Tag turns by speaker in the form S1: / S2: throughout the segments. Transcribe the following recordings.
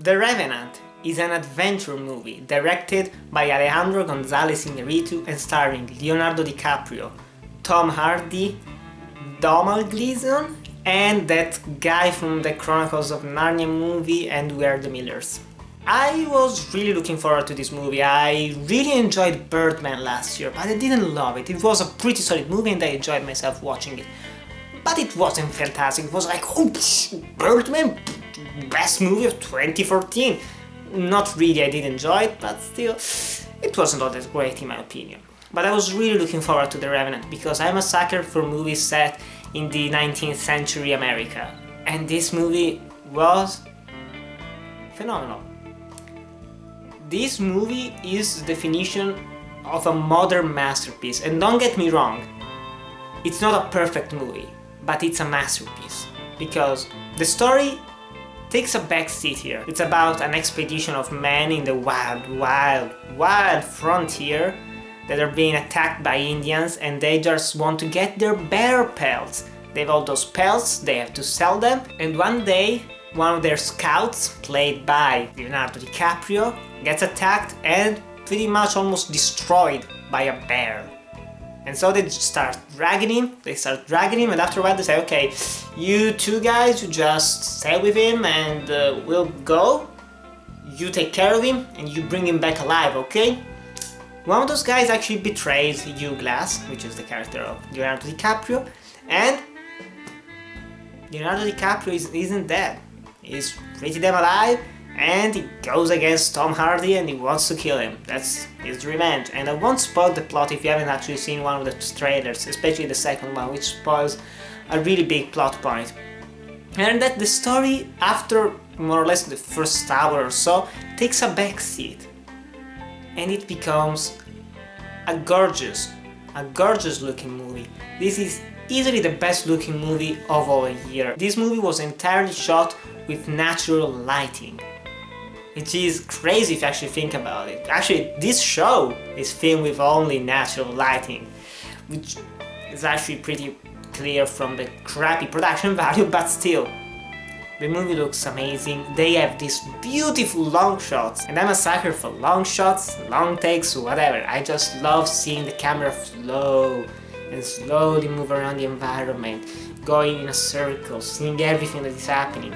S1: The Revenant is an adventure movie directed by Alejandro Innaritu and starring Leonardo DiCaprio, Tom Hardy, Domhnall Gleeson, and that guy from the Chronicles of Narnia movie and We Are the Millers. I was really looking forward to this movie. I really enjoyed Birdman last year, but I didn't love it. It was a pretty solid movie and I enjoyed myself watching it. But it wasn't fantastic. It was like, oh, Birdman, best movie of 2014. Not really, I did enjoy it, but still, it wasn't all that great in my opinion. But I was really looking forward to The Revenant because I'm a sucker for movies set in the 19th century America. And this movie was phenomenal. This movie is the definition of a modern masterpiece. And don't get me wrong, it's not a perfect movie, but it's a masterpiece. Because the story takes a back seat here. It's about an expedition of men in the wild frontier that are being attacked by Indians and they just want to get their bear pelts. They have all those pelts, they have to sell them, and one day one of their scouts, played by Leonardo DiCaprio, gets attacked and pretty much almost destroyed by a bear. And so they start dragging him, and after a while they say, okay, you two guys, you just stay with him and we'll go. You take care of him and you bring him back alive, okay? One of those guys actually betrays Hugh Glass, which is the character of Leonardo DiCaprio, and Leonardo DiCaprio isn't dead. He's pretty damn alive, and he goes against Tom Hardy and he wants to kill him. That's his revenge. And I won't spoil the plot if you haven't actually seen one of the trailers, especially the second one, which spoils a really big plot point. And that the story, after more or less the first hour or so, takes a back seat. And it becomes a gorgeous looking movie. This is easily the best looking movie of all year. This movie was entirely shot with natural lighting, which is crazy if you actually think about it. Actually, this show is filmed with only natural lighting, which is actually pretty clear from the crappy production value, but still, the movie looks amazing. They have these beautiful long shots, and I'm a sucker for long shots, long takes, whatever. I just love seeing the camera flow and slowly move around the environment, going in a circle, seeing everything that is happening.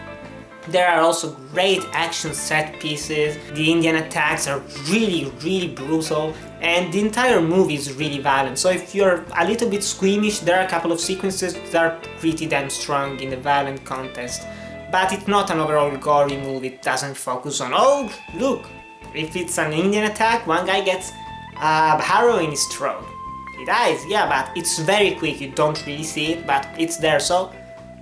S1: There are also great action set pieces, the Indian attacks are really brutal, and the entire movie is really violent, so if you're a little bit squeamish, there are a couple of sequences that are pretty damn strong in the violent context. But it's not an overall gory movie. It doesn't focus on, oh look, if it's an Indian attack, one guy gets a arrow in his throat. He dies, yeah, but it's very quick, you don't really see it, but it's there, so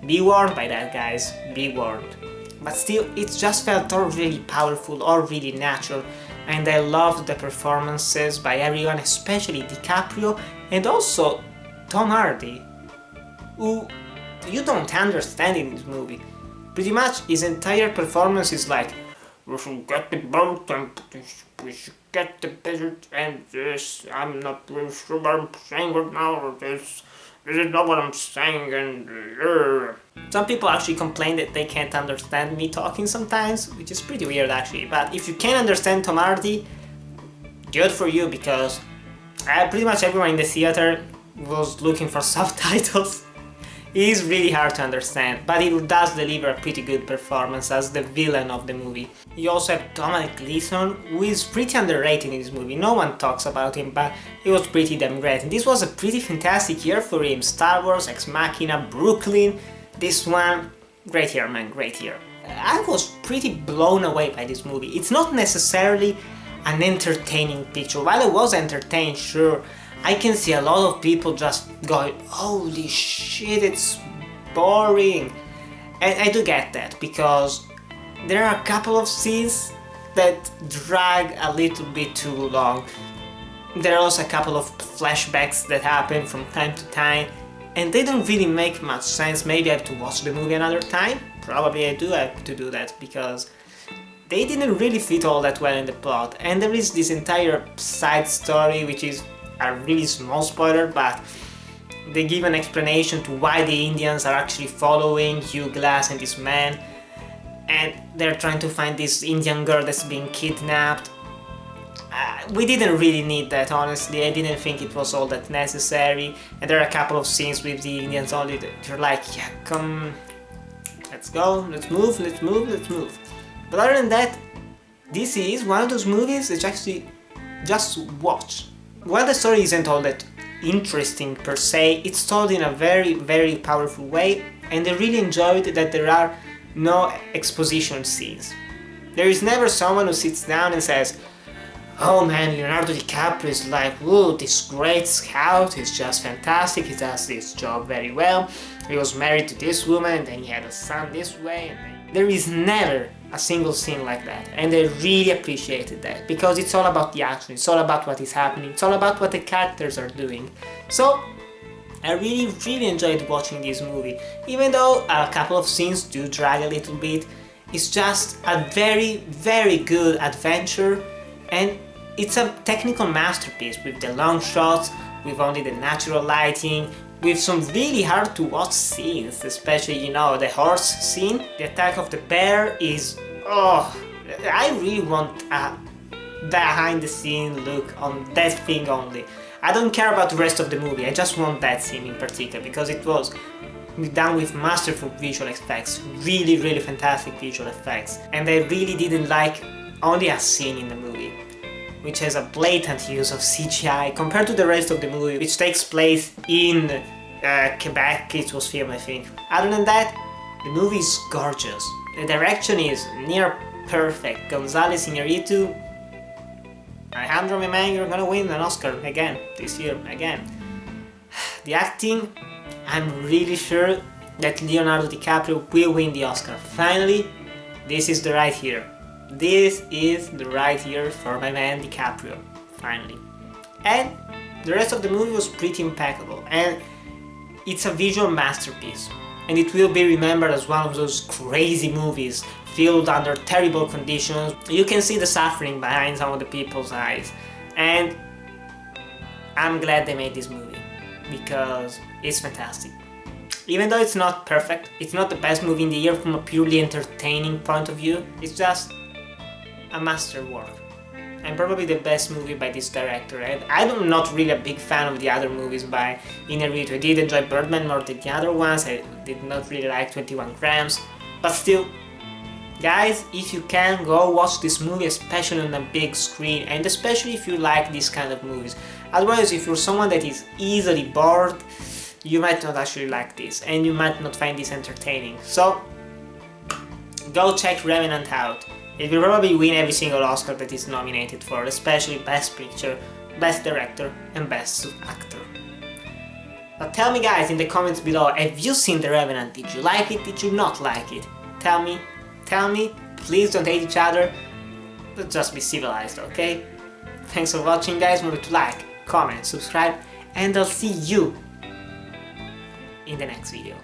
S1: be warned by that, guys, be warned. But still, it just felt all really powerful, all really natural, and I loved the performances by everyone, especially DiCaprio and also Tom Hardy, who you don't understand in this movie. Pretty much his entire performance is like, we should get the boat and we should get the boat and this, I'm not really sure what I'm saying right now, this is not what I'm saying, and some people actually complain that they can't understand me talking sometimes, which is pretty weird actually, but if you can't understand Tom Hardy, good for you, because pretty much everyone in the theater was looking for subtitles. He is really hard to understand, but he does deliver a pretty good performance as the villain of the movie. You also have Domhnall Gleeson, who is pretty underrated in this movie. No one talks about him, but he was pretty damn great. And this was a pretty fantastic year for him. Star Wars, Ex Machina, Brooklyn, this one, great year, man, great year. I was pretty blown away by this movie. It's not necessarily an entertaining picture. While I was entertained, sure, I can see a lot of people just going, holy shit, it's boring. And I do get that, because there are a couple of scenes that drag a little bit too long. There are also a couple of flashbacks that happen from time to time, and they don't really make much sense. Maybe I have to watch the movie another time. Probably I do have to do that, because they didn't really fit all that well in the plot. And there is this entire side story, which is a really small spoiler, but they give an explanation to why the Indians are actually following Hugh Glass and this man, and they're trying to find this Indian girl that's being kidnapped. We didn't really need that, honestly. I didn't think it was all that necessary, and there are a couple of scenes with the Indians only that you're like, yeah, come, let's go, let's move, let's move, let's move. But other than that, this is one of those movies that actually just watch. While the story isn't all that interesting per se, it's told in a very, very powerful way, and I really enjoyed that there are no exposition scenes. There is never someone who sits down and says, oh man, Leonardo DiCaprio is like, whoa, this great scout, he's just fantastic, he does this job very well, he was married to this woman, and then he had a son this way, and then... There is never a single scene like that, and I really appreciated that, because it's all about the action, it's all about what is happening, it's all about what the characters are doing. So, I really enjoyed watching this movie, even though a couple of scenes do drag a little bit. It's just a very good adventure, and it's a technical masterpiece with the long shots, with only the natural lighting, with some really hard to watch scenes, especially, you know, the horse scene. The attack of the bear is, oh, I really want a behind the scene look on that thing only. I don't care about the rest of the movie, I just want that scene in particular, because it was done with masterful visual effects, really fantastic visual effects, and I really didn't like only a scene in the movie, which has a blatant use of CGI compared to the rest of the movie, which takes place in Quebec. It was filmed, I think. Other than that, the movie is gorgeous. The direction is near perfect. Gonzalez Innaritu, Alejandro G, you're gonna win an Oscar again this year, again. The acting, I'm really sure that Leonardo DiCaprio will win the Oscar. Finally, this is the right year. This is the right year for my man DiCaprio, finally. And the rest of the movie was pretty impeccable, and it's a visual masterpiece, and it will be remembered as one of those crazy movies filmed under terrible conditions. You can see the suffering behind some of the people's eyes, and I'm glad they made this movie, because it's fantastic. Even though it's not perfect, it's not the best movie in the year from a purely entertaining point of view, it's just a masterwork, and probably the best movie by this director. And I'm not really a big fan of the other movies by Innaritu. I did enjoy Birdman more than the other ones, I did not really like 21 Grams, but still, guys, if you can, go watch this movie, especially on a big screen, and especially if you like these kind of movies. Otherwise, if you're someone that is easily bored, you might not actually like this, and you might not find this entertaining. So, go check Revenant out. It will probably win every single Oscar that it's nominated for, especially Best Picture, Best Director, and Best Actor. But tell me, guys, in the comments below, have you seen The Revenant? Did you like it? Did you not like it? Tell me, please don't hate each other, but just be civilized, okay? Thanks for watching, guys. Remember to like, comment, subscribe, and I'll see you in the next video.